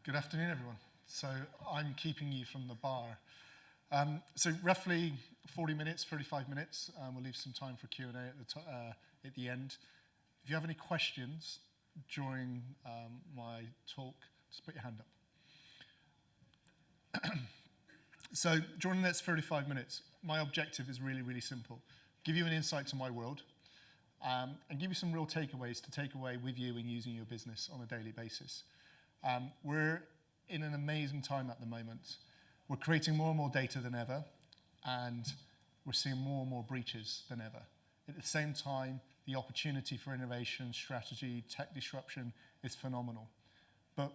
Good afternoon, everyone. So I'm keeping you from the bar. So roughly 40 minutes, 35 minutes. We'll leave some time for Q&A at the end. If you have any questions during my talk, just put your hand up. So during the next 35 minutes, my objective is really, really simple. Give you an insight to my world and give you some real takeaways to take away with you in using your business on a daily basis. We're in an amazing time at the moment. We're creating more and more data than ever, and we're seeing more and more breaches than ever. At the same time, the opportunity for innovation, strategy, tech disruption is phenomenal. But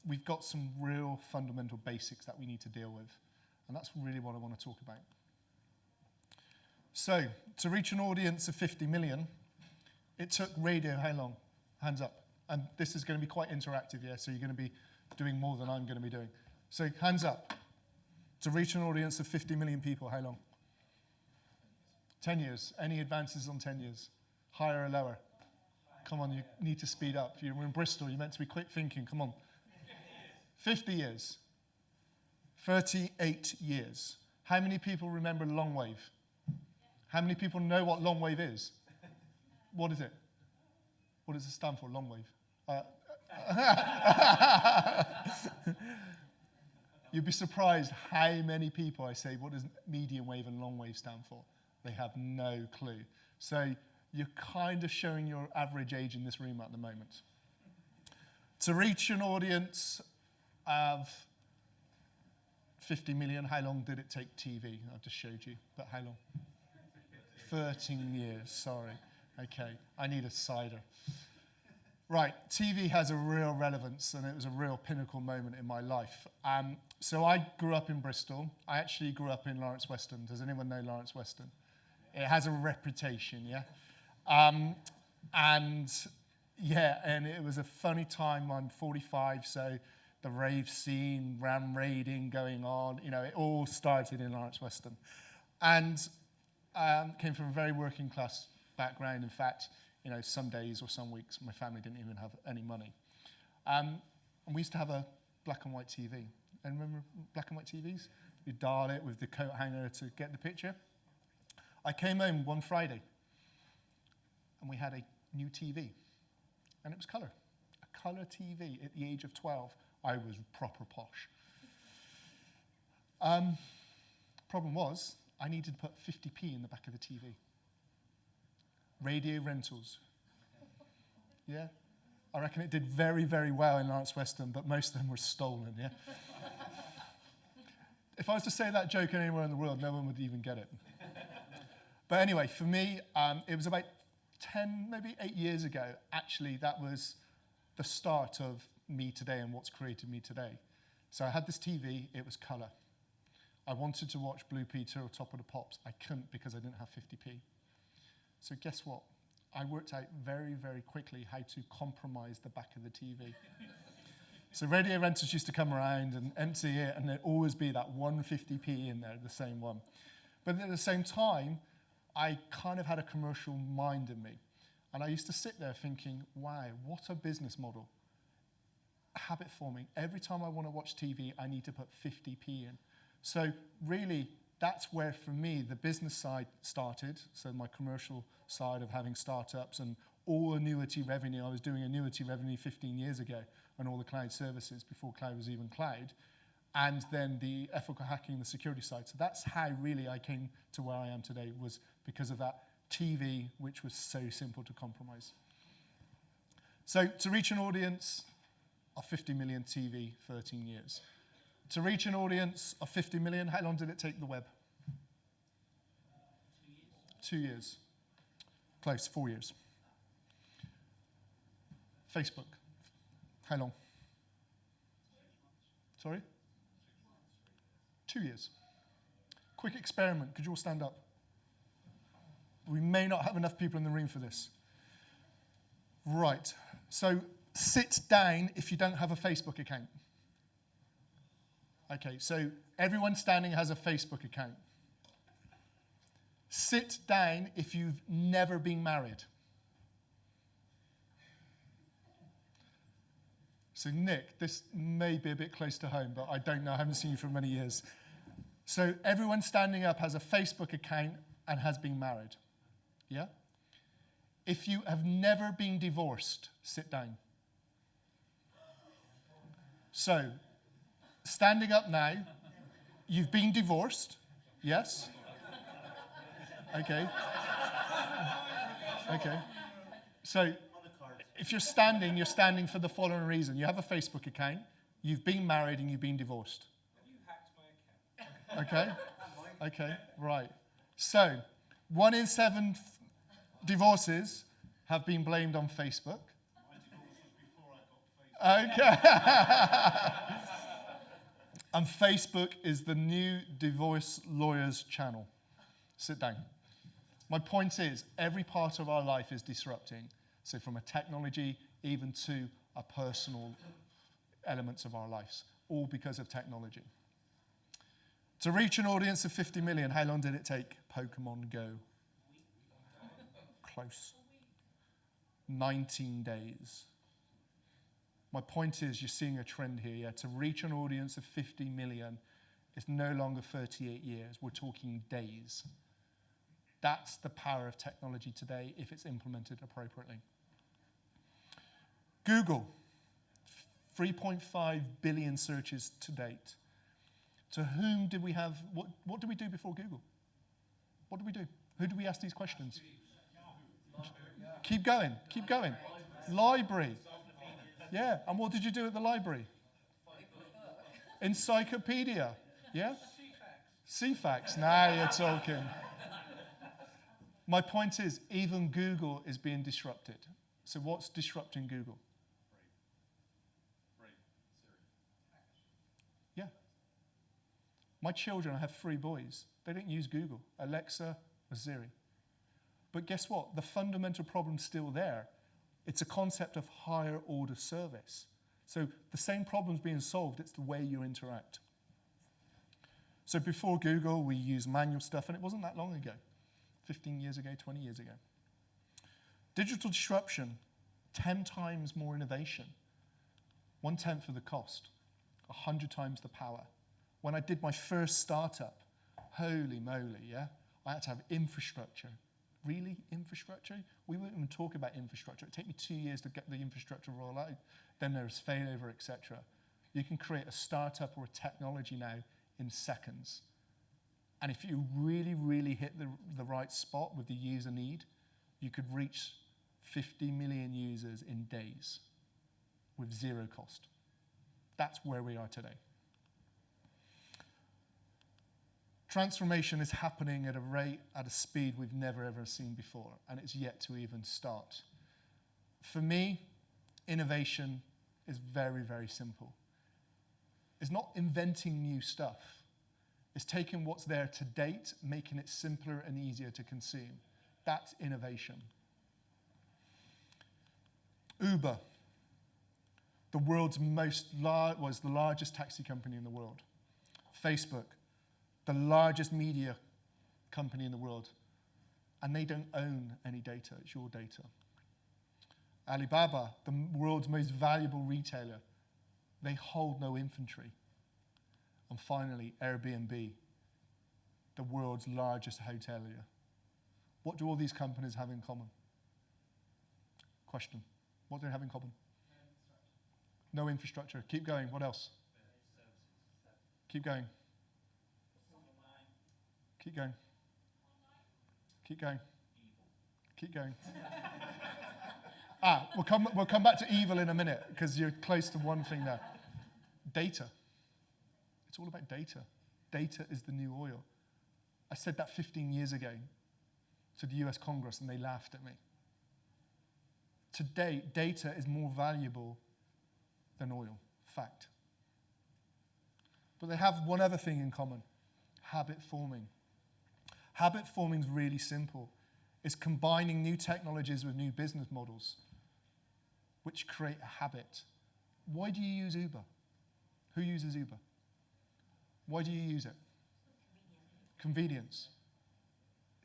we've got some real fundamental basics that we need to deal with, and that's really what I want to talk about. So, to reach an audience of 50 million, it took radio how long? Hands up. And this is going to be quite interactive, yeah? So you're going to be doing more than I'm going to be doing. So hands up. To reach an audience of 50 million people, how long? 10 years. Any advances on 10 years? Higher or lower? Come on, you need to speed up. You're in Bristol, you're meant to be quick thinking. Come on. 50 years. 38 years. How many people remember long wave? How many people know what long wave is? What is it? What does it stand for, long wave? You'd be surprised how many people I say, what does medium wave and long wave stand for? They have no clue. So you're kind of showing your average age in this room at the moment. To reach an audience of 50 million, how long did it take TV? I just showed you, but how long? 13 years, sorry. Okay, I need a cider. Right, TV has a real relevance, and it was a real pinnacle moment in my life. So I grew up in Bristol. I actually grew up in Lawrence Weston. Does anyone know Lawrence Weston? It has a reputation, yeah? And it was a funny time. I'm 45, so the rave scene, ram raiding going on, it all started in Lawrence Weston. And came from a very working class background. In fact, some days or some weeks, my family didn't even have any money. And we used to have a black and white TV. And remember black and white TVs? You dial it with the coat hanger to get the picture. I came home one Friday, and we had a new TV. And it was colour. A colour TV at the age of 12. I was proper posh. Problem was, I needed to put 50p in the back of the TV. Radio rentals. Yeah? I reckon it did very, very well in Lawrence Weston, but most of them were stolen, yeah? If I was to say that joke anywhere in the world, no one would even get it. But anyway, for me, it was about 10, maybe 8 years ago, actually, that was the start of me today and what's created me today. So I had this TV, it was colour. I wanted to watch Blue Peter or Top of the Pops. I couldn't because I didn't have 50p. So guess what? I worked out very, very quickly how to compromise the back of the TV. So radio renters used to come around and empty it, and there'd always be that 150p in there, the same one. But at the same time, I kind of had a commercial mind in me. And I used to sit there thinking, wow, what a business model. Habit forming. Every time I want to watch TV, I need to put 50p in. So really, that's where, for me, the business side started. So my commercial side of having startups and all annuity revenue. I was doing annuity revenue 15 years ago on all the cloud services before cloud was even cloud. And then the ethical hacking, the security side. So that's how really I came to where I am today, was because of that TV, which was so simple to compromise. So to reach an audience of 50 million TV, 13 years. To reach an audience of 50 million, how long did it take the web? 2 years. 2 years. Close, 4 years. Facebook, how long? Sorry? 2 years. Quick experiment, could you all stand up? We may not have enough people in the room for this. Right, so sit down if you don't have a Facebook account. Okay, so everyone standing has a Facebook account. Sit down if you've never been married. So Nick, this may be a bit close to home, but I don't know. I haven't seen you for many years. So everyone standing up has a Facebook account and has been married. Yeah? If you have never been divorced, sit down. So, standing up now, you've been divorced. Yes? Okay. Okay. So, if you're standing for the following reason. You have a Facebook account, you've been married, and you've been divorced. You hacked my account. Okay? Okay, right. So, 1 in 7 divorces have been blamed on Facebook. My divorce was before I got Facebook. Okay. And Facebook is the new divorce lawyers channel. Sit down. My point is, every part of our life is disrupting. So from a technology even to our personal elements of our lives, all because of technology. To reach an audience of 50 million, how long did it take? Pokemon Go. Close. 19 days. My point is, you're seeing a trend here. Yeah? To reach an audience of 50 million, it's no longer 38 years. We're talking days. That's the power of technology today if it's implemented appropriately. Google, 3.5 billion searches to date. To whom did we have, what did we do before Google? What did we do? Who did we ask these questions? Keep going, keep going. Library. Yeah, and what did you do at the library? Encyclopedia. Yeah? CFAX. Now you're talking. My point is, even Google is being disrupted. So what's disrupting Google? Yeah. My children, I have 3 boys. They don't use Google, Alexa or Siri. But guess what? The fundamental problem's still there. It's a concept of higher order service. So the same problem's being solved, it's the way you interact. So before Google, we used manual stuff, and it wasn't that long ago. 15 years ago, 20 years ago. Digital disruption, 10 times more innovation, 1/10 of the cost, 100 times the power. When I did my first startup, holy moly, yeah? I had to have infrastructure. Really? Infrastructure? We wouldn't even talk about infrastructure. It took me 2 years to get the infrastructure roll out. Then there was failover, etc. You can create a startup or a technology now in seconds. And if you really, really hit the right spot with the user need, you could reach 50 million users in days with 0 cost. That's where we are today. Transformation is happening at a rate, at a speed we've never ever seen before, and it's yet to even start. For me, innovation is very, very simple. It's not inventing new stuff. It's taking what's there to date, making it simpler and easier to consume. That's innovation. Uber, the world's was the largest taxi company in the world. Facebook, the largest media company in the world. And they don't own any data, it's your data. Alibaba, the world's most valuable retailer, they hold no inventory. And finally, Airbnb, the world's largest hotelier. What do all these companies have in common? Question. What do they have in common? No infrastructure. Keep going. What else? Keep going. Keep going. Keep going. Keep going. We'll come back to evil in a minute because you're close to one thing there. Data. It's all about data. Data is the new oil. I said that 15 years ago to the US Congress and they laughed at me. Today, data is more valuable than oil. Fact. But they have one other thing in common. Habit forming. Habit forming is really simple. It's combining new technologies with new business models, which create a habit. Why do you use Uber? Who uses Uber? Why do you use it? Convenience.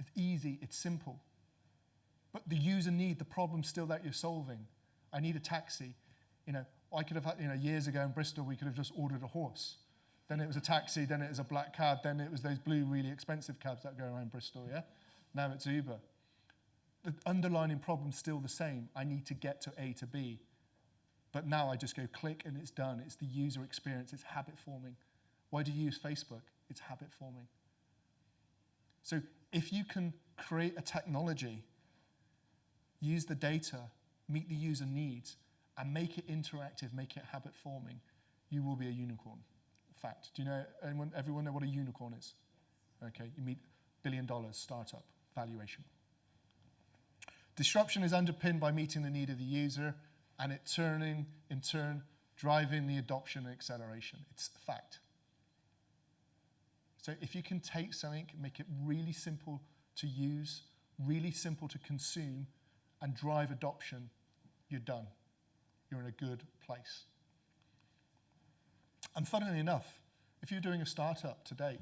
It's easy, it's simple. But the user need, the problem's still that you're solving. I need a taxi. I could have had, years ago in Bristol, we could have just ordered a horse. Then it was a taxi, then it was a black cab, then it was those blue, really expensive cabs that go around Bristol, yeah? Now it's Uber. The underlying problem's still the same. I need to get to A to B. But now I just go click and it's done. It's the user experience, it's habit forming. Why do you use Facebook? It's habit forming. So if you can create a technology, use the data, meet the user needs, and make it interactive, make it habit forming, you will be a unicorn. Fact. Do you know, everyone know what a unicorn is? Okay, you meet $1 billion startup valuation. Disruption is underpinned by meeting the need of the user and it turning, in turn, driving the adoption and acceleration. It's a fact. So if you can take something, make it really simple to use, really simple to consume, and drive adoption, you're done. You're in a good place. And funnily enough, if you're doing a startup today,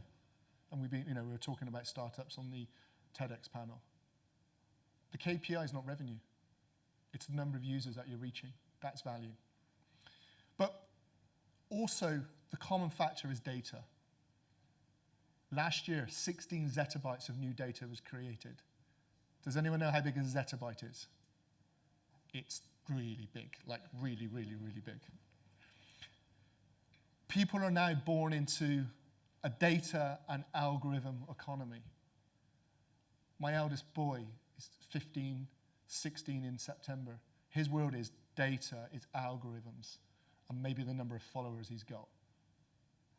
and we were talking about startups on the TEDx panel, the KPI is not revenue. It's the number of users that you're reaching. That's value. But also, the common factor is data. Last year, 16 zettabytes of new data was created. Does anyone know how big a zettabyte is? It's really big, like really, really, really big. People are now born into a data and algorithm economy. My eldest boy is 15, 16 in September. His world is data, it's algorithms, and maybe the number of followers he's got.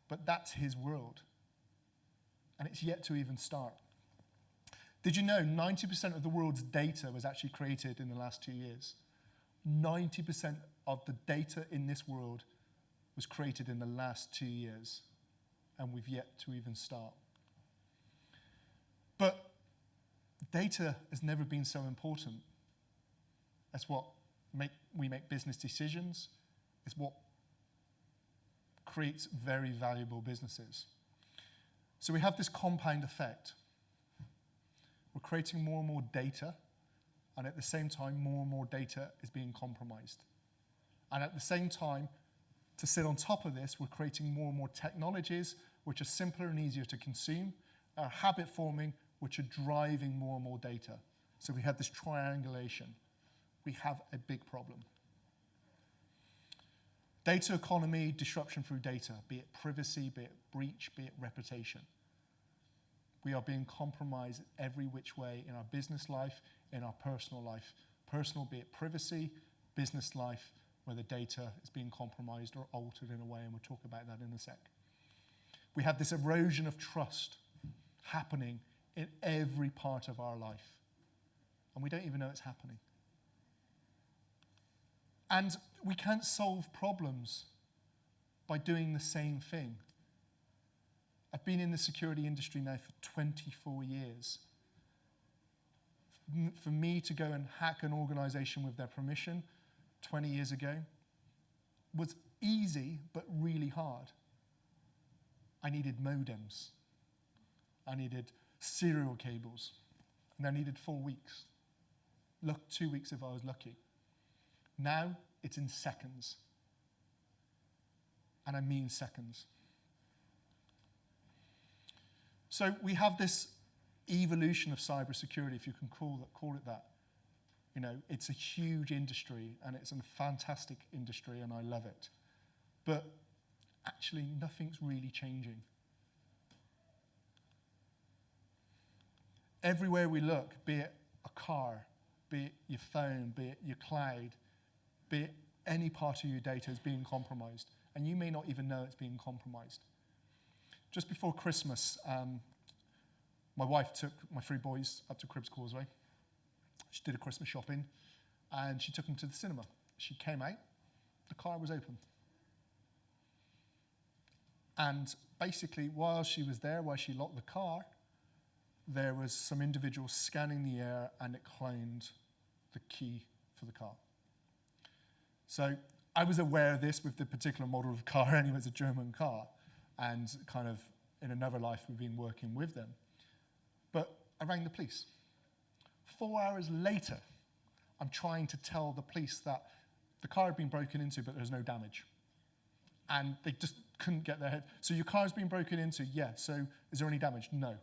But that's his world. And it's yet to even start. Did you know 90% of the world's data was actually created in the last 2 years? 90% of the data in this world was created in the last 2 years, and we've yet to even start. But data has never been so important. That's what we make business decisions. It's what creates very valuable businesses. So we have this compound effect. We're creating more and more data, and at the same time, more and more data is being compromised. And at the same time, to sit on top of this, we're creating more and more technologies which are simpler and easier to consume, are habit forming, which are driving more and more data. So we have this triangulation. We have a big problem. Data economy, disruption through data, be it privacy, be it breach, be it reputation. We are being compromised every which way in our business life, in our personal life. Personal, be it privacy, business life, where the data is being compromised or altered in a way, and we'll talk about that in a sec. We have this erosion of trust happening in every part of our life, and we don't even know it's happening. And we can't solve problems by doing the same thing. I've been in the security industry now for 24 years. For me to go and hack an organization with their permission 20 years ago was easy, but really hard. I needed modems. I needed serial cables. And I needed 4 weeks. Look, 2 weeks if I was lucky. Now, it's in seconds. And I mean seconds. So we have this evolution of cybersecurity, if you can call it that. It's a huge industry, and it's a fantastic industry, and I love it. But actually, nothing's really changing. Everywhere we look, be it a car, be it your phone, be it your cloud, be it any part of your data is being compromised, and you may not even know it's being compromised. Just before Christmas, my wife took my 3 boys up to Cribbs Causeway. She did a Christmas shopping, and she took them to the cinema. She came out, the car was open. And basically, while she was there, while she locked the car, there was some individuals scanning the air, and it cloned the key for the car. So I was aware of this with the particular model of car, anyway, it's a German car, and kind of in another life we've been working with them. But I rang the police. 4 hours later, I'm trying to tell the police that The car had been broken into, but there was no damage. And they just couldn't get their head. So your car's been broken into, yeah. So is there any damage? No.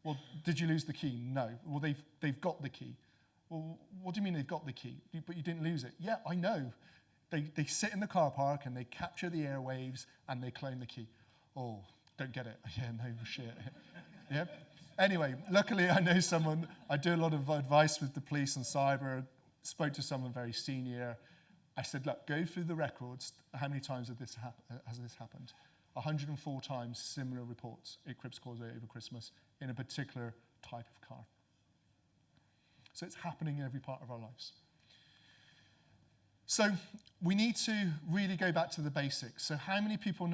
Well, did you lose the key? No. Well, they've got the key. Well, what do you mean they've got the key? But you didn't lose it. Yeah, I know. They sit in the car park and they capture the airwaves and they clone the key. Oh, don't get it. Yeah, no shit. Yeah. Anyway, luckily I know someone. I do a lot of advice with the police and cyber. Spoke to someone very senior. I said, look, go through the records. How many times has this happened? 104 times similar reports at Crips Causeway over Christmas in a particular type of car. So it's happening in every part of our lives. So we need to really go back to the basics. So how many people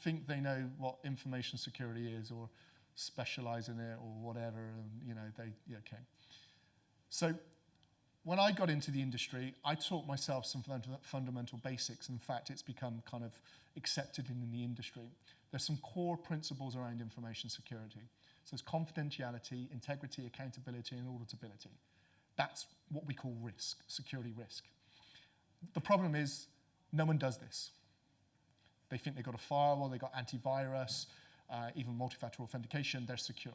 think they know what information security is or specialize in it or whatever? And, okay. So when I got into the industry, I taught myself some fundamental basics. In fact, it's become kind of accepted in the industry. There's some core principles around information security. So it's confidentiality, integrity, accountability, and auditability. That's what we call risk, security risk. The problem is no one does this. They think they've got a firewall, they've got antivirus, even multi-factor authentication, they're secure.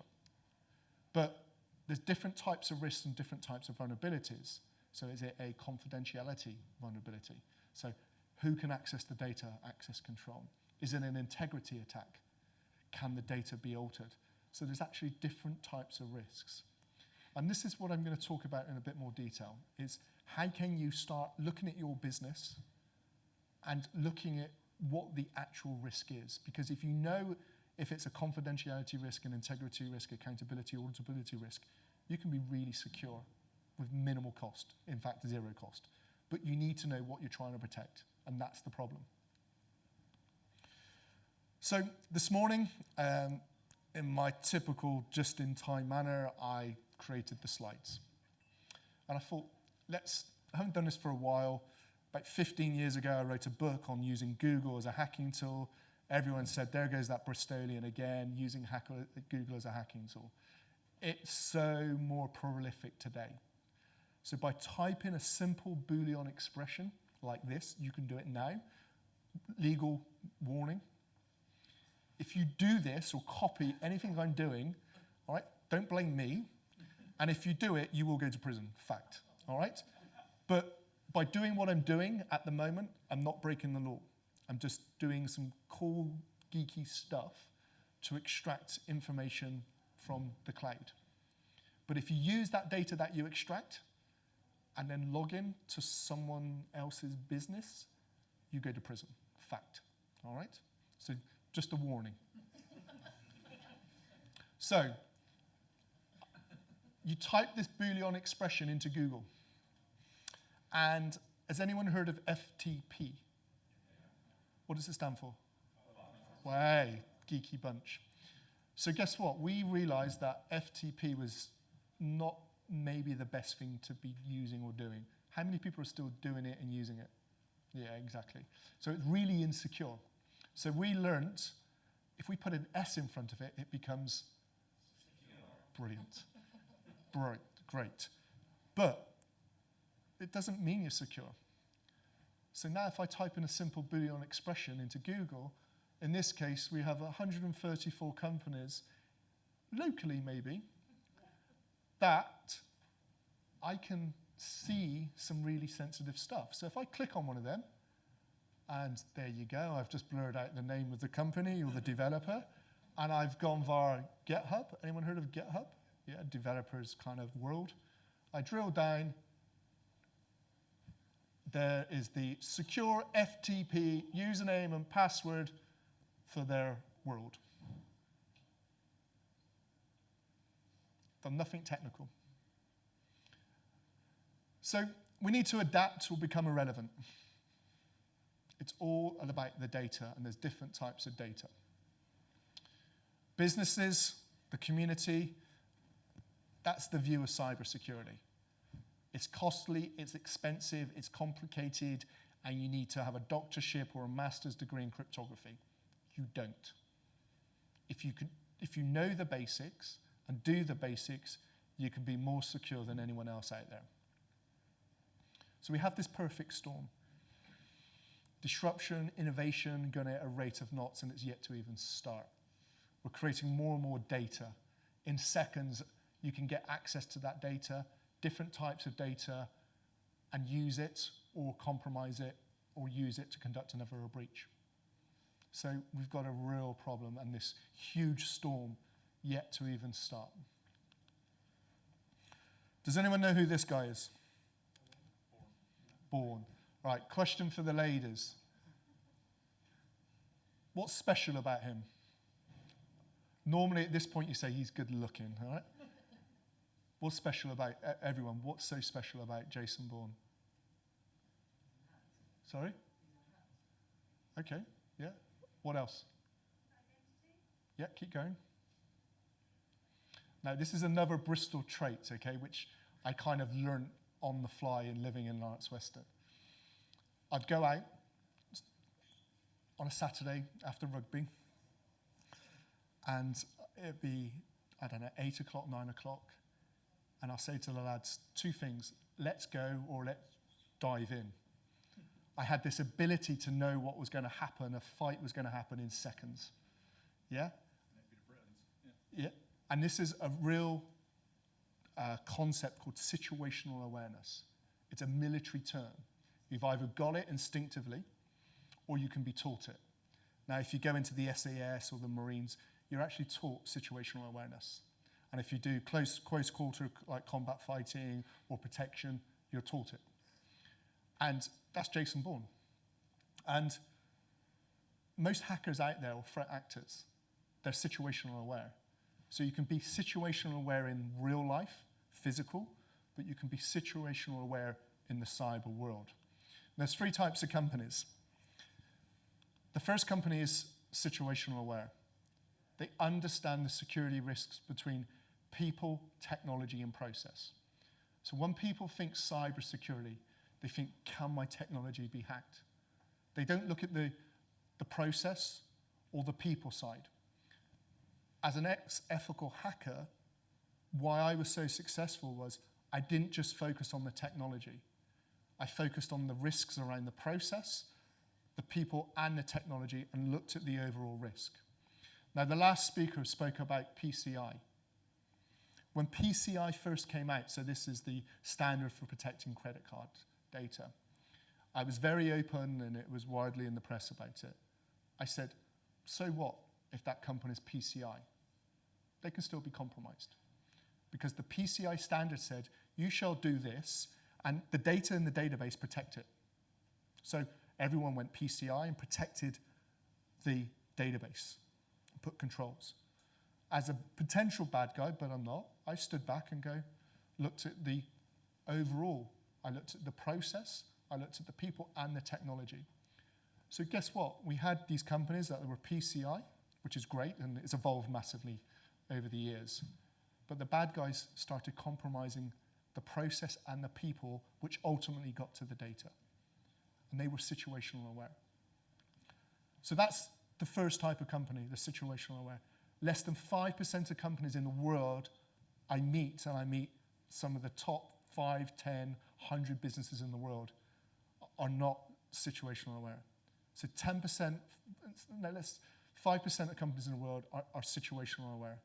But there's different types of risks and different types of vulnerabilities. So is it a confidentiality vulnerability? So who can access the data, access control? Is it an integrity attack? Can the data be altered? So there's actually different types of risks. And this is what I'm going to talk about in a bit more detail, is how can you start looking at your business and looking at what the actual risk is? Because if you know if it's a confidentiality risk, an integrity risk, accountability, auditability risk, you can be really secure with minimal cost, in fact, zero cost. But you need to know what you're trying to protect, and that's the problem. So this morning, in my typical just-in-time manner, I created the slides. And I thought, I haven't done this for a while. About 15 years ago, I wrote a book on using Google as a hacking tool. Everyone said, there goes that Bristolian again, using Google as a hacking tool. It's so more prolific today. So by typing a simple Boolean expression like this, you can do it now. Legal warning. If you do this or copy anything I'm doing, all right, don't blame me. And if you do it, you will go to prison, fact, all right? But by doing what I'm doing at the moment, I'm not breaking the law. I'm just doing some cool, geeky stuff to extract information from the cloud. But if you use that data that you extract and then log in to someone else's business, you go to prison, fact, all right? So just a warning. So you type this Boolean expression into Google. And has anyone heard of FTP? What does it stand for? Way, geeky bunch. So guess what? We realized that FTP was not maybe the best thing to be using or doing. How many people are still doing it and using it? Yeah, exactly. So it's really insecure. So we learned if we put an S in front of it, it becomes brilliant. Great. But it doesn't mean you're secure. So now if I type in a simple Boolean expression into Google, in this case, we have 134 companies, locally maybe, that I can see some really sensitive stuff. So if I click on one of them, and there you go, I've just blurred out the name of the company or the developer, and I've gone via GitHub. Anyone heard of GitHub? Yeah, developers kind of world. I drill down. There is the secure FTP username and password for their world. Done nothing technical. So we need to adapt or become irrelevant. It's all about the data, and there's different types of data. Businesses, the community, that's the view of cybersecurity. It's costly, it's expensive, it's complicated, and you need to have a doctorship or a master's degree in cryptography. You don't. If you know the basics and do the basics, you can be more secure than anyone else out there. So we have this perfect storm. Disruption, innovation, going at a rate of knots, and it's yet to even start. We're creating more and more data. In seconds, you can get access to that data, different types of data, and use it or compromise it or use it to conduct another breach. So we've got a real problem and this huge storm yet to even start. Does anyone know who this guy is? Bourne. Right, question for the ladies. What's special about him? Normally at this point you say he's good looking, all right? What's special about everyone? What's so special about Jason Bourne? Sorry? Okay, yeah. What else? Yeah, keep going. Now, this is another Bristol trait, okay, which I kind of learned on the fly in living in Lawrence Weston. I'd go out on a Saturday after rugby, and it'd be, I don't know, 8 o'clock, 9 o'clock, and I'll say to the lads two things: let's go or let's dive in. I had this ability to know what was going to happen, a fight was going to happen in seconds. Yeah? Yeah. And this is a real concept called situational awareness. It's a military term. You've either got it instinctively or you can be taught it. Now, if you go into the SAS or the Marines, you're actually taught situational awareness. And if you do close quarter, like combat fighting or protection, you're taught it. And that's Jason Bourne. And most hackers out there, or threat actors, they're situational aware. So you can be situational aware in real life, physical, but you can be situational aware in the cyber world. There's 3 types of companies. The first company is situational aware. They understand the security risks between people, technology, and process. So when people think cybersecurity, they think, can my technology be hacked? They don't look at the process or the people side. As an ex-ethical hacker, why I was so successful was I didn't just focus on the technology. I focused on the risks around the process, the people, and the technology, and looked at the overall risk. Now, the last speaker spoke about PCI. When PCI first came out, so this is the standard for protecting credit card data, I was very open and it was widely in the press about it. I said, so what if that company's PCI? They can still be compromised. Because the PCI standard said, you shall do this, and the data in the database protect it. So everyone went PCI and protected the database, put controls. As a potential bad guy, but I'm not, I stood back and looked at the overall. I looked at the process, I looked at the people and the technology. So guess what? We had these companies that were PCI, which is great, and it's evolved massively over the years. But the bad guys started compromising the process and the people, which ultimately got to the data. And they were situational aware. So that's the first type of company, the situational aware. Less than 5% of companies in the world I meet, and I meet some of the top 5, 10, 100 businesses in the world, are not situational aware. So 10%, no, 5% of companies in the world are situational aware.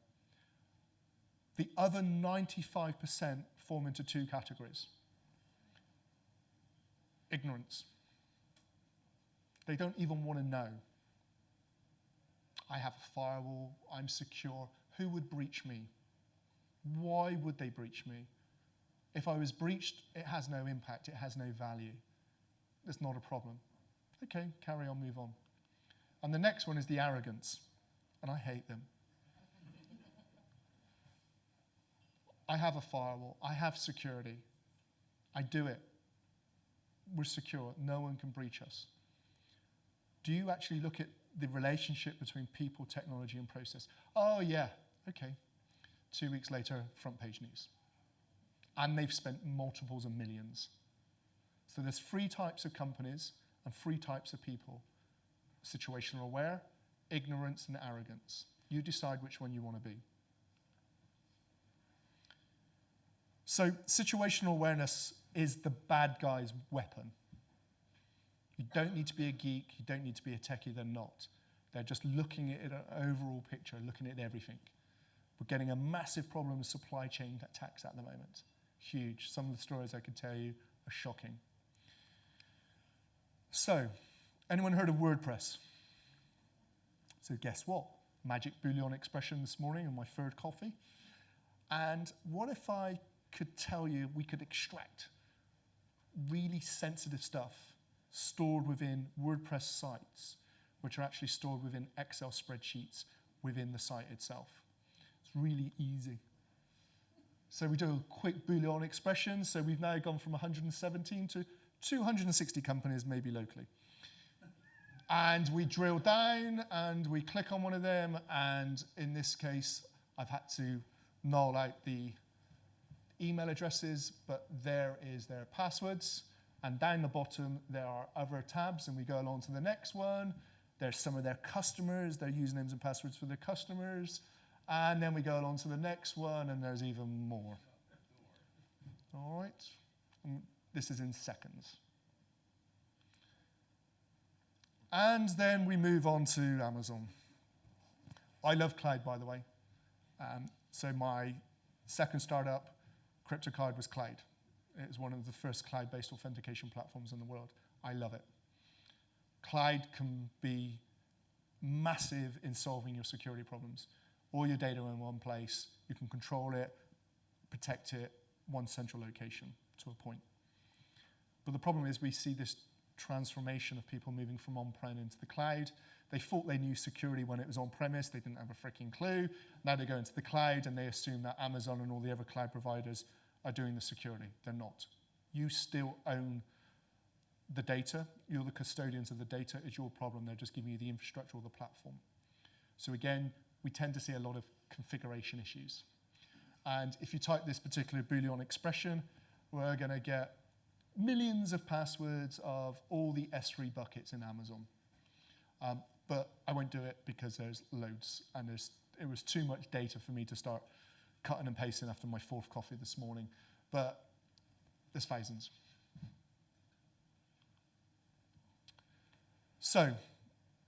The other 95% form into 2 categories. Ignorance. They don't even want to know. I have a firewall, I'm secure. Who would breach me? Why would they breach me? If I was breached, it has no impact, it has no value. It's not a problem. Okay, carry on, move on. And the next one is the arrogance, and I hate them. I have a firewall, I have security. I do it. We're secure, no one can breach us. Do you actually look at the relationship between people, technology, and process? Oh yeah, okay. 2 weeks later, front page news. And they've spent multiples of millions. So there's 3 types of companies and 3 types of people. Situational aware, ignorance, and arrogance. You decide which one you want to be. So situational awareness is the bad guy's weapon. You don't need to be a geek. You don't need to be a techie. They're not. They're just looking at an overall picture, looking at everything. We're getting a massive problem with supply chain attacks at the moment. Huge. Some of the stories I could tell you are shocking. So, anyone heard of WordPress? So guess what? Magic Boolean expression this morning in my third coffee. And what if I could tell you we could extract really sensitive stuff stored within WordPress sites, which are actually stored within Excel spreadsheets within the site itself. It's really easy. So we do a quick Boolean expression. So we've now gone from 117 to 260 companies, maybe locally. And we drill down and we click on one of them. And in this case, I've had to null out the email addresses, but there is their passwords. And down the bottom, there are other tabs, and we go along to the next one. There's some of their customers, their usernames and passwords for their customers. And then we go along to the next one, and there's even more. All right. And this is in seconds. And then we move on to Amazon. I love cloud, by the way. So my second startup, CryptoCard, was cloud. It was one of the first cloud-based authentication platforms in the world. I love it. Cloud can be massive in solving your security problems. All your data in one place, you can control it, protect it, one central location to a point. But the problem is we see this transformation of people moving from on-prem into the cloud. They thought they knew security when it was on-premise. They didn't have a freaking clue. Now they go into the cloud and they assume that Amazon and all the other cloud providers are doing the security. They're not. You still own the data. You're the custodians of the data. It's your problem. They're just giving you the infrastructure or the platform. So again, we tend to see a lot of configuration issues. And if you type this particular Boolean expression, we're going to get millions of passwords of all the S3 buckets in Amazon. But I won't do it because there's loads, and it was too much data for me to start cutting and pasting after my fourth coffee this morning. But there's thousands. So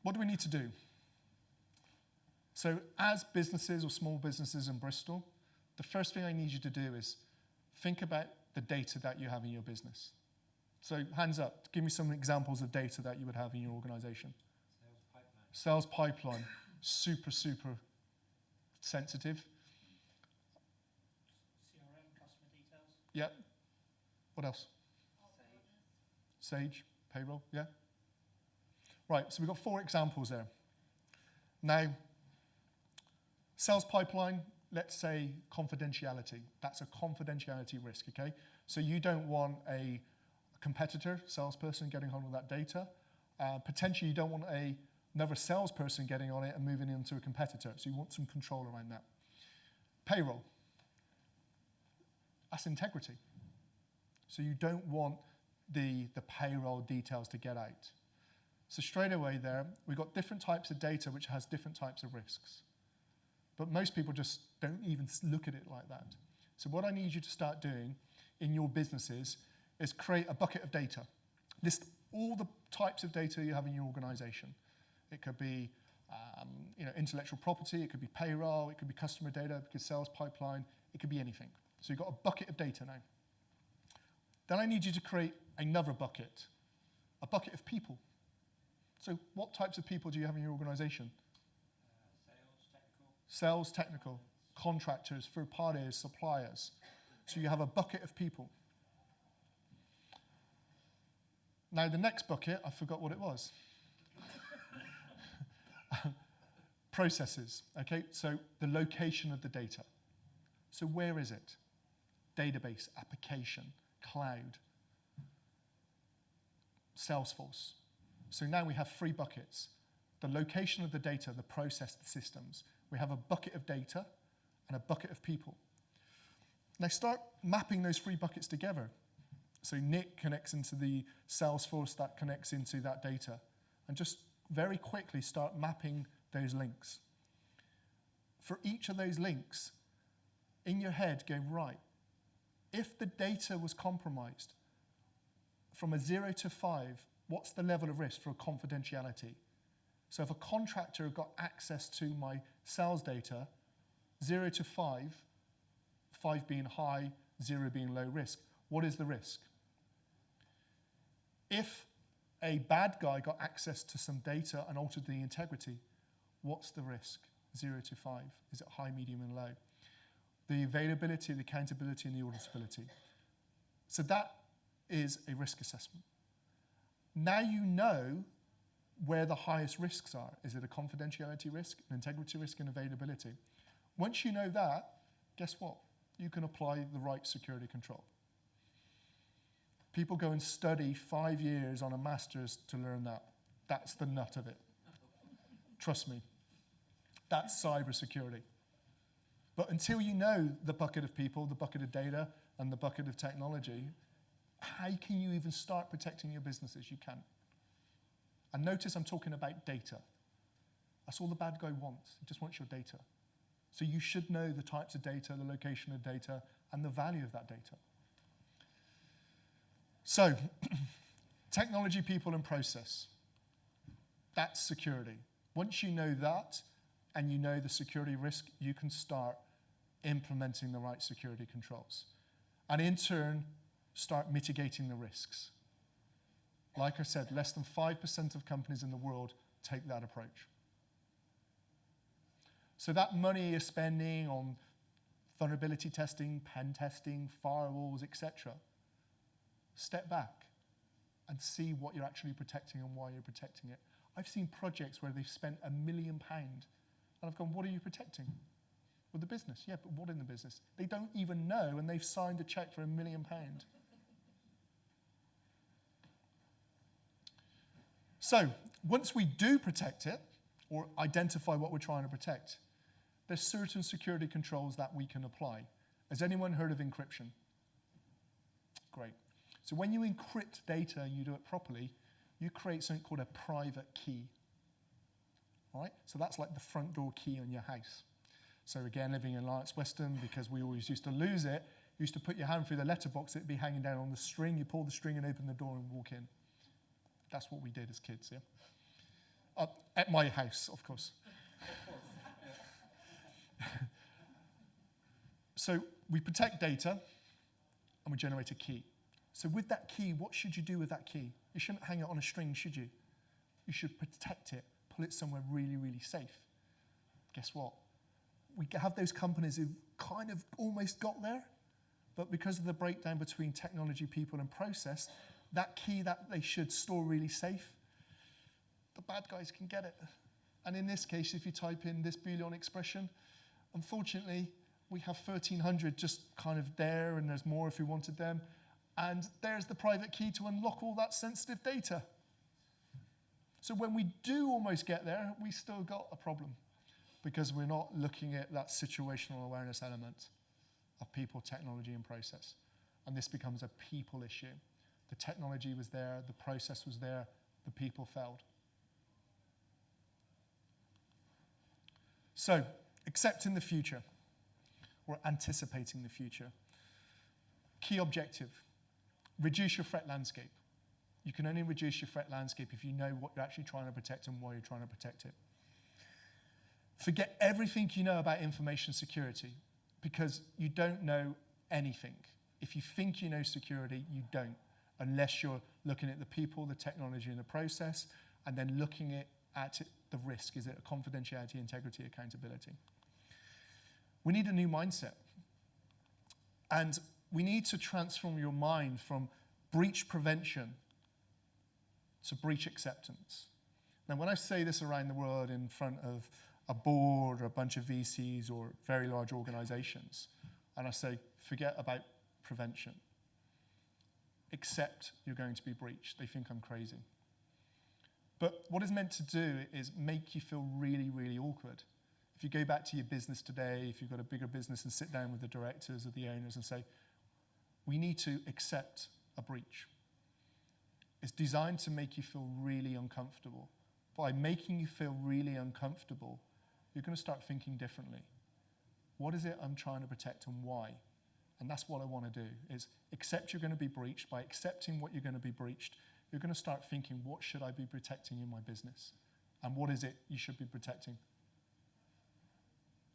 what do we need to do? So as businesses or small businesses in Bristol, the first thing I need you to do is think about the data that you have in your business. So hands up, give me some examples of data that you would have in your organization. Sales pipeline, super, super sensitive. CRM, customer details. Yep. What else? Sage, payroll, yeah. Right, so we've got 4 examples there. Now, sales pipeline, let's say confidentiality. That's a confidentiality risk, okay? So you don't want a competitor, salesperson, getting hold of that data. Potentially, you don't want another salesperson getting on it and moving into a competitor. So you want some control around that. Payroll. That's integrity. So you don't want the payroll details to get out. So straight away there, we've got different types of data which has different types of risks. But most people just don't even look at it like that. So what I need you to start doing in your businesses is create a bucket of data. List all the types of data you have in your organization. It could be intellectual property, it could be payroll, it could be customer data, it could be sales pipeline, it could be anything. So you've got a bucket of data now. Then I need you to create another bucket, a bucket of people. So what types of people do you have in your organization? Sales, technical, contractors, third parties, suppliers. So you have a bucket of people. Now the next bucket, I forgot what it was. Processes, okay? So the location of the data. So where is it? Database, application, cloud, Salesforce. So now we have 3 buckets. The location of the data, the process, the systems. We have a bucket of data and a bucket of people. Now start mapping those 3 buckets together. So Nick connects into the Salesforce, that connects into that data. And just very quickly start mapping those links. For each of those links, in your head, go, right, If the data was compromised, from a 0 to 5, what's the level of risk for confidentiality? So if a contractor got access to my sales data, 0 to 5, 5 being high, 0 being low risk, what is the risk? If a bad guy got access to some data and altered the integrity, what's the risk? 0 to 5. Is it high, medium, and low? The availability, the accountability, and the auditability. So that is a risk assessment. Now you know where the highest risks are. Is it a confidentiality risk, an integrity risk, and availability? Once you know that, guess what? You can apply the right security control. People go and study 5 years on a master's to learn that. That's the nut of it. Trust me. That's cybersecurity. But until you know the bucket of people, the bucket of data, and the bucket of technology, how can you even start protecting your businesses? You can't. And notice I'm talking about data. That's all the bad guy wants. He just wants your data. So you should know the types of data, the location of data, and the value of that data. So, technology, people, and process. That's security. Once you know that, and you know the security risk, you can start implementing the right security controls. And in turn, start mitigating the risks. Like I said, less than 5% of companies in the world take that approach. So that money you're spending on vulnerability testing, pen testing, firewalls, etc., step back and see what you're actually protecting and why you're protecting it. I've seen projects where they've spent £1 million, and I've gone, what are you protecting? Well, the business. Yeah, but what in the business? They don't even know, and they've signed a check for £1 million. So once we do protect it, or identify what we're trying to protect, there's certain security controls that we can apply. Has anyone heard of encryption? Great. So when you encrypt data and you do it properly, you create something called a private key. All right? So that's like the front door key on your house. So again, living in Lance Weston, because we always used to lose it, you used to put your hand through the letterbox, it'd be hanging down on the string, you pull the string and open the door and walk in. That's what we did as kids, yeah? At my house, of course. So we protect data and we generate a key. So with that key, what should you do with that key? You shouldn't hang it on a string, should you? You should protect it, pull it somewhere really, really safe. Guess what? We have those companies who've kind of almost got there, but because of the breakdown between technology, people, and process, that key that they should store really safe, the bad guys can get it. And in this case, if you type in this Boolean expression, unfortunately, we have 1,300 just kind of there, and there's more if we wanted them. And there's the private key to unlock all that sensitive data. So when we do almost get there, we still got a problem because we're not looking at that situational awareness element of people, technology, and process. And this becomes a people issue. The technology was there, the process was there, the people failed. So, accepting the future, or anticipating the future. Key objective, reduce your threat landscape. You can only reduce your threat landscape if you know what you're actually trying to protect and why you're trying to protect it. Forget everything you know about information security, because you don't know anything. If you think you know security, you don't, unless you're looking at the people, the technology, and the process, and then looking at the risk. Is it a confidentiality, integrity, accountability? We need a new mindset. And we need to transform your mind from breach prevention to breach acceptance. Now, when I say this around the world in front of a board or a bunch of VCs or very large organizations, and I say, forget about prevention. Accept you're going to be breached. They think I'm crazy. But what it's meant to do is make you feel really, really awkward. If you go back to your business today, if you've got a bigger business, and sit down with the directors or the owners and say, we need to accept a breach. It's designed to make you feel really uncomfortable. By making you feel really uncomfortable, you're going to start thinking differently. What is it I'm trying to protect and why? And that's what I want to do, is accept you're going to be breached. By accepting what you're going to be breached, you're going to start thinking, what should I be protecting in my business? And what is it you should be protecting?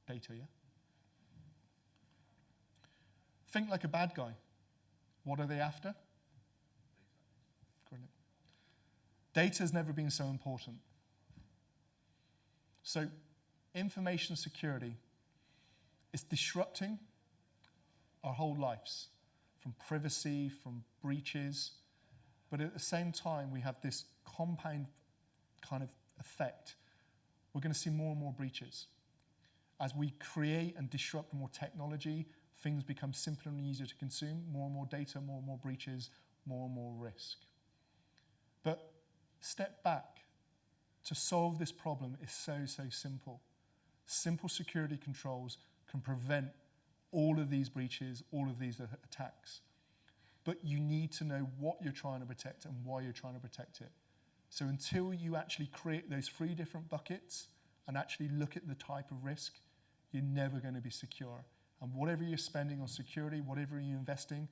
Data, yeah? Think like a bad guy. What are they after? Brilliant. Data has never been so important. So information security is disrupting our whole lives, from privacy, from breaches, but at the same time we have this compound kind of effect. We're going to see more and more breaches. As we create and disrupt more technology, things become simpler and easier to consume, more and more data, more and more breaches, more and more risk. But step back. To solve this problem is so, so simple. Simple security controls can prevent all of these breaches, all of these attacks. But you need to know what you're trying to protect and why you're trying to protect it. So until you actually create those 3 different buckets and actually look at the type of risk, you're never going to be secure. And whatever you're spending on security, whatever you're investing,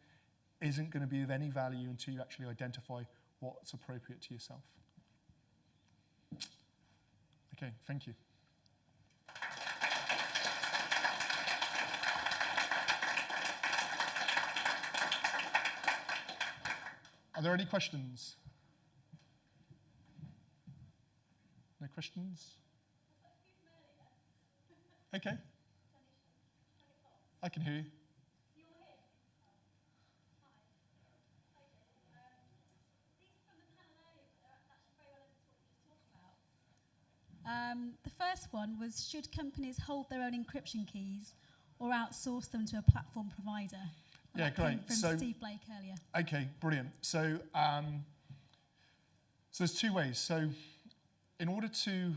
isn't going to be of any value until you actually identify what's appropriate to yourself. Okay, thank you. Are there any questions? No questions? Okay. I can hear you. The first one was, should companies hold their own encryption keys or outsource them to a platform provider? And Yeah, that came great. from So, Steve Blake earlier. Okay, brilliant. So, so there's 2 ways. So in order to,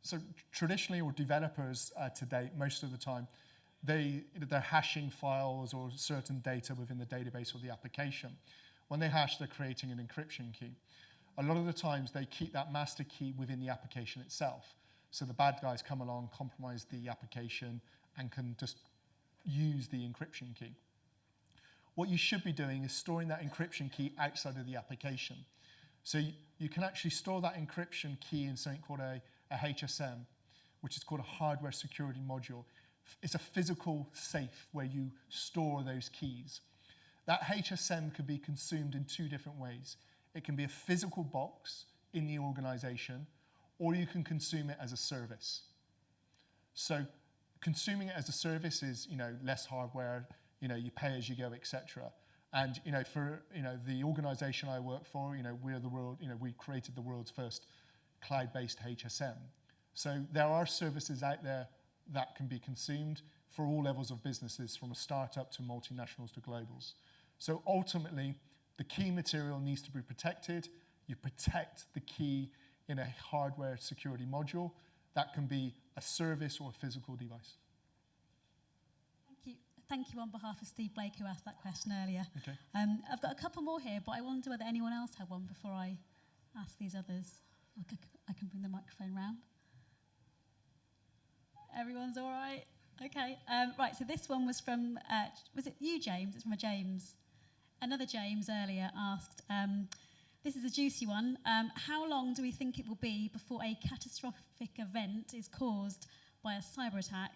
so traditionally, or developers to date, most of the time, they're hashing files or certain data within the database or the application. When they hash, they're creating an encryption key. A lot of the times, they keep that master key within the application itself. So the bad guys come along, compromise the application, and can just use the encryption key. What you should be doing is storing that encryption key outside of the application. So you can actually store that encryption key in something called a HSM, which is called a hardware security module. It's a physical safe where you store those keys. That HSM could be consumed in 2 different ways. It can be a physical box in the organization, or you can consume it as a service. So consuming it as a service is, less hardware, you pay as you go, etc. And, for, the organization I work for, we're the world, we created the world's first cloud-based HSM. So there are services out there that can be consumed for all levels of businesses, from a startup to multinationals to globals. So ultimately, the key material needs to be protected. You protect the key in a hardware security module. That can be a service or a physical device. Thank you on behalf of Steve Blake, who asked that question earlier. Okay. I've got a couple more here, but I wonder whether anyone else had one before I ask these others. I can bring the microphone round. Everyone's all right? Okay. Right, so this one was from, was it you, James? It's from a James. Another James earlier asked, this is a juicy one. How long do we think it will be before a catastrophic event is caused by a cyber attack?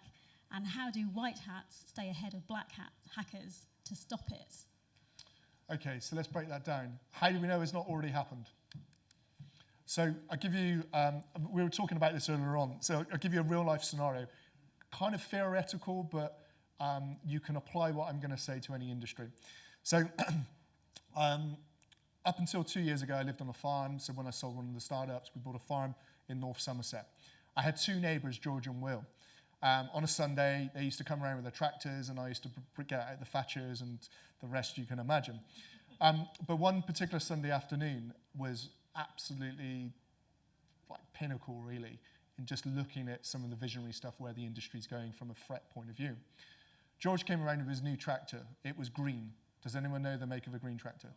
And how do white hats stay ahead of black hat hackers to stop it? Okay, so let's break that down. How do we know it's not already happened? So I'll give you, we were talking about this earlier on, so I'll give you a real life scenario. Kind of theoretical, but you can apply what I'm going to say to any industry. So up until 2 years ago, I lived on a farm. So when I sold one of the startups, we bought a farm in North Somerset. I had 2 neighbours, George and Will. On a Sunday, they used to come around with their tractors, and I used to get out the thatchers and the rest you can imagine. But one particular Sunday afternoon was absolutely like pinnacle, really, in just looking at some of the visionary stuff where the industry's going from a threat point of view. George came around with his new tractor. It was green. Does anyone know the make of a green tractor?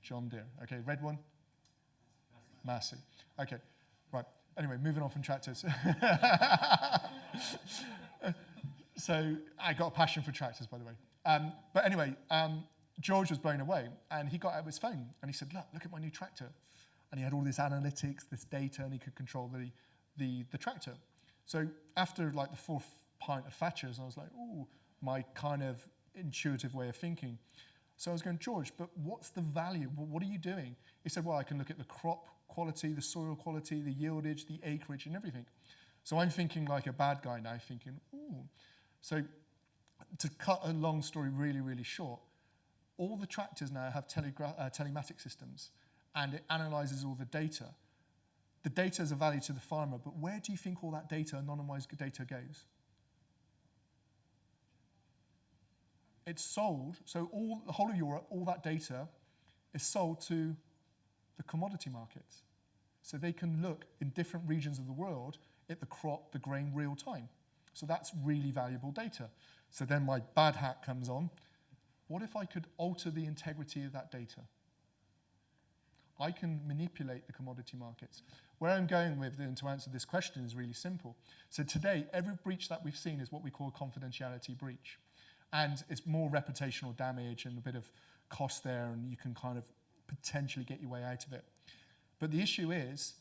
John Deere. Okay, red one? Massey. Okay, right. Anyway, moving on from tractors. So I got a passion for tractors, by the way. But anyway, George was blown away, and he got out his phone, and he said, look at my new tractor. And he had all this analytics, this data, and he could control the tractor. So after like the fourth pint of Thatcher's, I was like, ooh, my kind of intuitive way of thinking. So I was going, George, but what's the value? What are you doing? He said, well, I can look at the crop quality, the soil quality, the yieldage, the acreage, and everything. So I'm thinking like a bad guy now, thinking, ooh. So to cut a long story really, really short, all the tractors now have telematic systems, and it analyzes all the data. The data is a value to the farmer, but where do you think all that data, anonymized data, goes? It's sold, so the whole of Europe, all that data is sold to the commodity markets. So they can look in different regions of the world at the crop, the grain, real time. So that's really valuable data. So then my bad hat comes on. What if I could alter the integrity of that data? I can manipulate the commodity markets. Where I'm going with and to answer this question is really simple. So today, every breach that we've seen is what we call a confidentiality breach. And it's more reputational damage and a bit of cost there, and you can kind of potentially get your way out of it. But the issue is,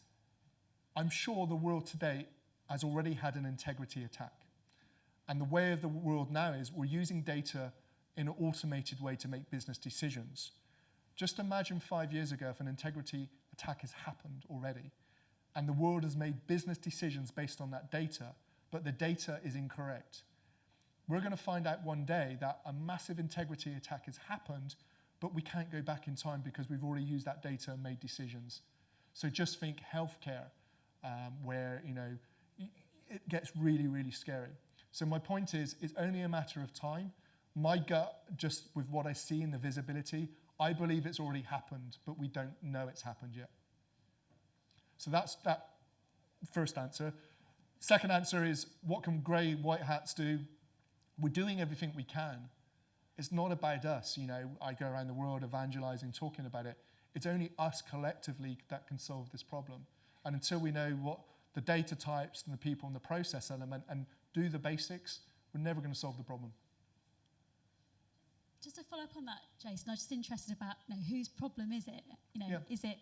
I'm sure the world today has already had an integrity attack. And the way of the world now is we're using data in an automated way to make business decisions. Just imagine 5 years ago if an integrity attack has happened already, and the world has made business decisions based on that data, but the data is incorrect. We're going to find out one day that a massive integrity attack has happened, but we can't go back in time because we've already used that data and made decisions. So just think healthcare, where it gets really, really scary. So my point is, it's only a matter of time. My gut, just with what I see in the visibility, I believe it's already happened, but we don't know it's happened yet. So that's that first answer. Second answer is, what can grey, white hats do? We're doing everything we can. It's not about us. I go around the world evangelizing, talking about it. It's only us collectively that can solve this problem. And until we know what the data types and the people and the process element and do the basics, we're never going to solve the problem. Just to follow up on that, Jason, I'm just interested about whose problem is it?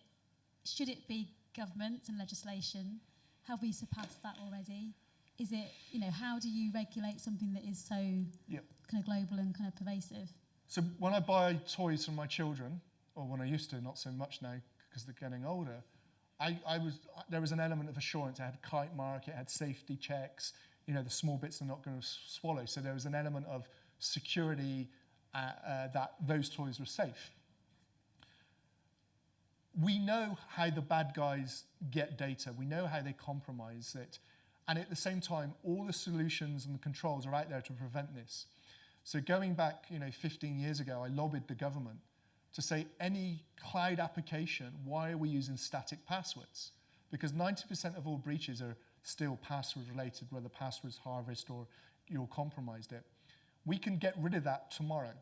Should it be government and legislation? Have we surpassed that already? Is it, how do you regulate something that is so kind of global and kind of pervasive? So when I buy toys for my children, or when I used to, not so much now because they're getting older, there was an element of assurance. It had a kite mark, it had safety checks, the small bits are not going to swallow. So there was an element of security that those toys were safe. We know how the bad guys get data. We know how they compromise it. And at the same time, all the solutions and the controls are out there to prevent this. So going back 15 years ago, I lobbied the government to say any cloud application, why are we using static passwords? Because 90% of all breaches are still password related, whether passwords harvest or you're compromised it. We can get rid of that tomorrow.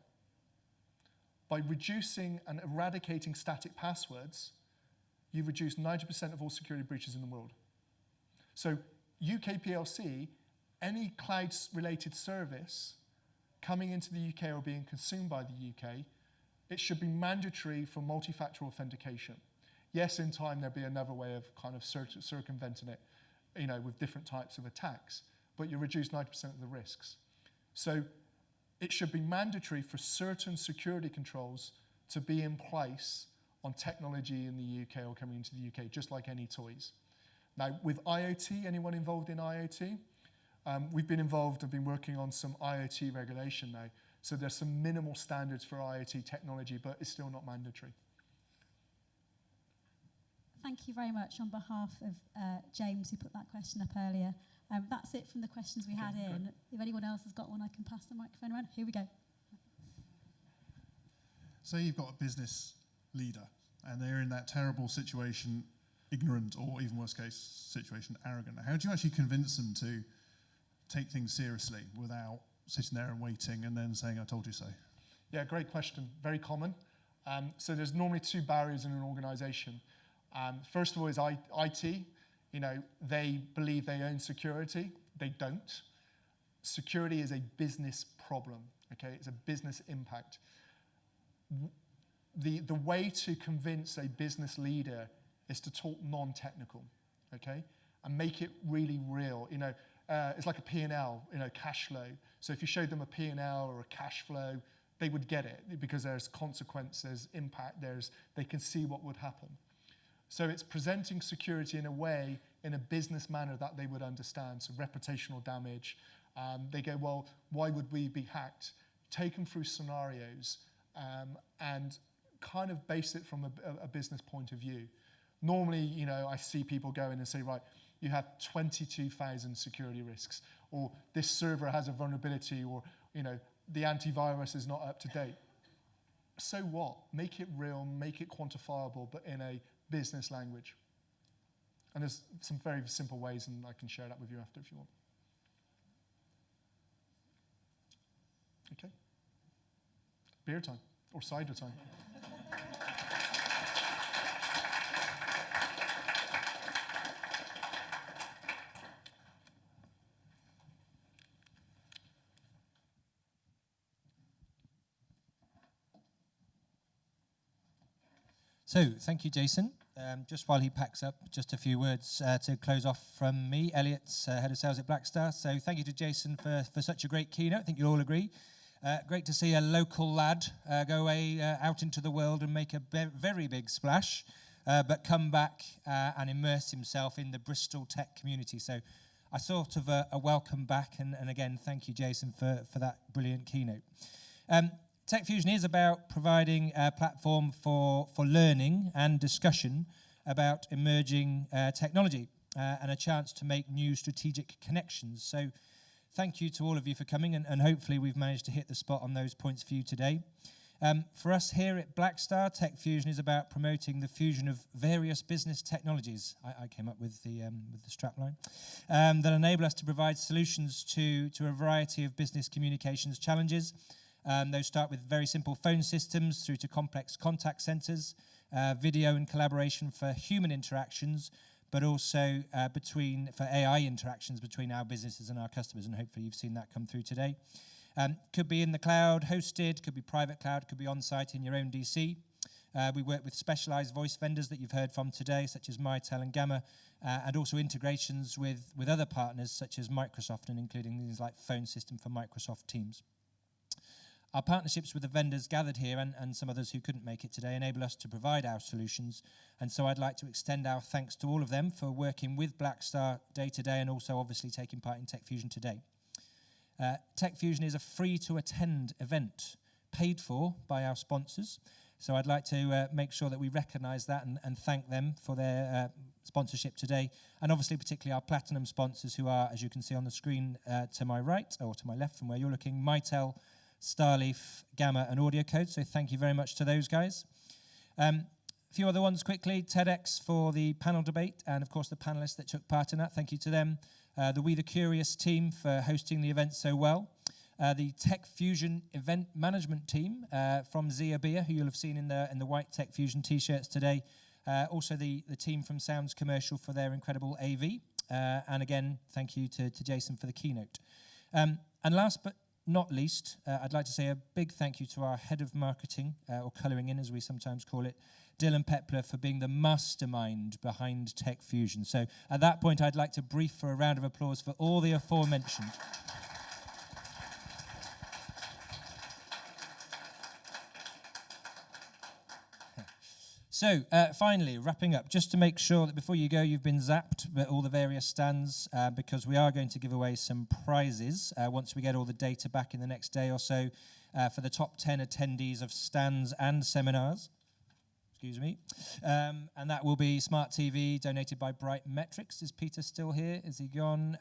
By reducing and eradicating static passwords, you've reduced 90% of all security breaches in the world. So UK PLC, any cloud-related service coming into the UK or being consumed by the UK, it should be mandatory for multi-factor authentication. Yes, in time there'll be another way of kind of circumventing it, with different types of attacks, but you reduce 90% of the risks. So it should be mandatory for certain security controls to be in place on technology in the UK or coming into the UK, just like any toys. Now, with IoT, anyone involved in IoT? We've been involved, I've been working on some IoT regulation now. So there's some minimal standards for IoT technology, but it's still not mandatory. Thank you very much on behalf of James, who put that question up earlier. That's it from the questions we had in. Great. If anyone else has got one, I can pass the microphone around. Here we go. Say you've got a business leader, and they're in that terrible situation, ignorant, or even worst case situation, arrogant. How do you actually convince them to take things seriously without sitting there and waiting and then saying, I told you so? Yeah, great question. Very common. So there's normally two barriers in an organization. First of all is IT. They believe they own security. They don't. security is a business problem, okay? It's a business impact. The way to convince a business leader is to talk non-technical, okay? And make it really real. You know, it's like a P&L, you know, cash flow. So if you showed them a P&L or a cash flow, they would get it because there's consequences, impact, they can see what would happen. So it's presenting security in a way, in a business manner that they would understand, so reputational damage. They go, well, why would we be hacked? Take them through scenarios and kind of base it from a business point of view. Normally, you know, I see people go in and say, right, you have 22,000 security risks, or this server has a vulnerability, or, you know, the antivirus is not up to date. So what? Make it real, make it quantifiable, but in a business language. And there's some very simple ways, and I can share that with you after if you want. Okay. Beer time, or cider time. So, thank you, Jason. Just while he packs up, just a few words to close off from me. Elliot's head of sales at Blackstar. So, thank you to Jason for such a great keynote. I think you'll all agree. Great to see a local lad go away out into the world and make a very big splash, but come back and immerse himself in the Bristol tech community. So, I sort of a welcome back, and again, thank you, Jason, for that brilliant keynote. TechFusion is about providing a platform for learning and discussion about emerging technology and a chance to make new strategic connections. So thank you to all of you for coming, and hopefully we've managed to hit the spot on those points for you today. For us here at Blackstar, TechFusion is about promoting the fusion of various business technologies. I came up with the strapline that enable us to provide solutions to a variety of business communications challenges. Those start with very simple phone systems through to complex contact centers, video and collaboration for human interactions, but also for AI interactions between our businesses and our customers, and hopefully you've seen that come through today. Could be in the cloud, hosted, could be private cloud, could be on-site in your own DC. We work with specialized voice vendors that you've heard from today, such as Mitel and Gamma, and also integrations with other partners such as Microsoft, and including things like phone system for Microsoft Teams. Our partnerships with the vendors gathered here and some others who couldn't make it today enable us to provide our solutions. And so I'd like to extend our thanks to all of them for working with Blackstar day to day and also obviously taking part in TechFusion today. TechFusion is a free-to-attend event paid for by our sponsors. So I'd like to make sure that we recognise that and thank them for their sponsorship today. And obviously particularly our platinum sponsors who are, as you can see on the screen to my right, or to my left from where you're looking, Mitel, Starleaf, Gamma, and Audio Code. So thank you very much to those guys. A few other ones quickly. TEDx for the panel debate, and of course the panelists that took part in that. Thank you to them. The We the Curious team for hosting the event so well. The TechFusion event management team from Zia Beer, who you'll have seen in the white TechFusion t-shirts today. Also the team from Sounds Commercial for their incredible AV. And again, thank you to Jason for the keynote. And last but not least, I'd like to say a big thank you to our head of marketing, or colouring in as we sometimes call it, Dylan Pepler, for being the mastermind behind TechFusion. So at that point, I'd like to brief for a round of applause for all the aforementioned. So, finally, wrapping up, just to make sure that before you go, you've been zapped at all the various stands, because we are going to give away some prizes once we get all the data back in the next day or so for the top 10 attendees of stands and seminars. Excuse me. And that will be Smart TV, donated by Bright Metrics. Is Peter still here? Is he gone?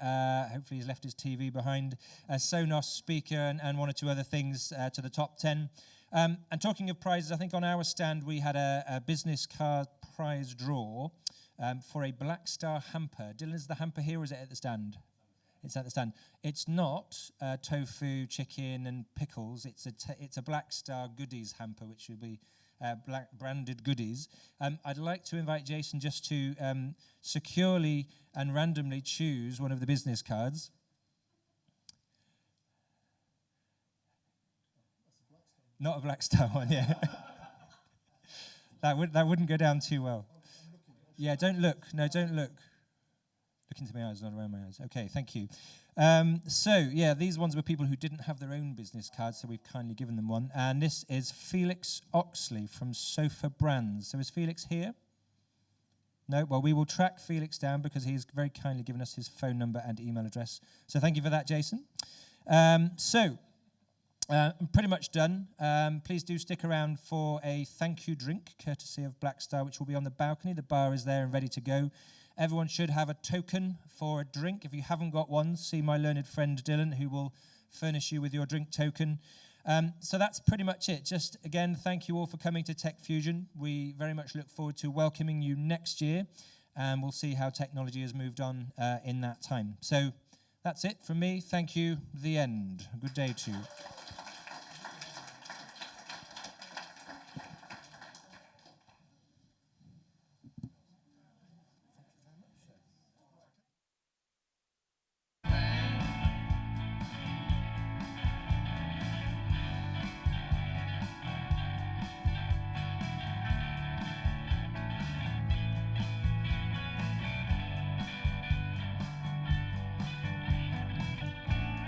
Hopefully he's left his TV behind. A Sonos speaker and one or two other things to the top 10. And talking of prizes, I think on our stand we had a business card prize draw for a Blackstar hamper. Dylan, is the hamper here or is it at the stand? It's at the stand. It's not tofu, chicken and pickles. It's a Blackstar goodies hamper, which will be branded goodies. I'd like to invite Jason just to securely and randomly choose one of the business cards. Not a Black Star one, yeah. that wouldn't go down too well. Yeah, don't look. No, don't look. Look into my eyes, not around my eyes. Okay, thank you. These ones were people who didn't have their own business cards, so we've kindly given them one. And this is Felix Oxley from Sofa Brands. So is Felix here? No? Well, we will track Felix down because he's very kindly given us his phone number and email address. So thank you for that, Jason. I'm pretty much done. Please do stick around for a thank you drink, courtesy of Black Star, which will be on the balcony. The bar is there and ready to go. Everyone should have a token for a drink. If you haven't got one, see my learned friend Dylan, who will furnish you with your drink token. So that's pretty much it. Just, again, thank you all for coming to TechFusion. We very much look forward to welcoming you next year, and we'll see how technology has moved on in that time. So that's it from me. Thank you. The end. Good day to you.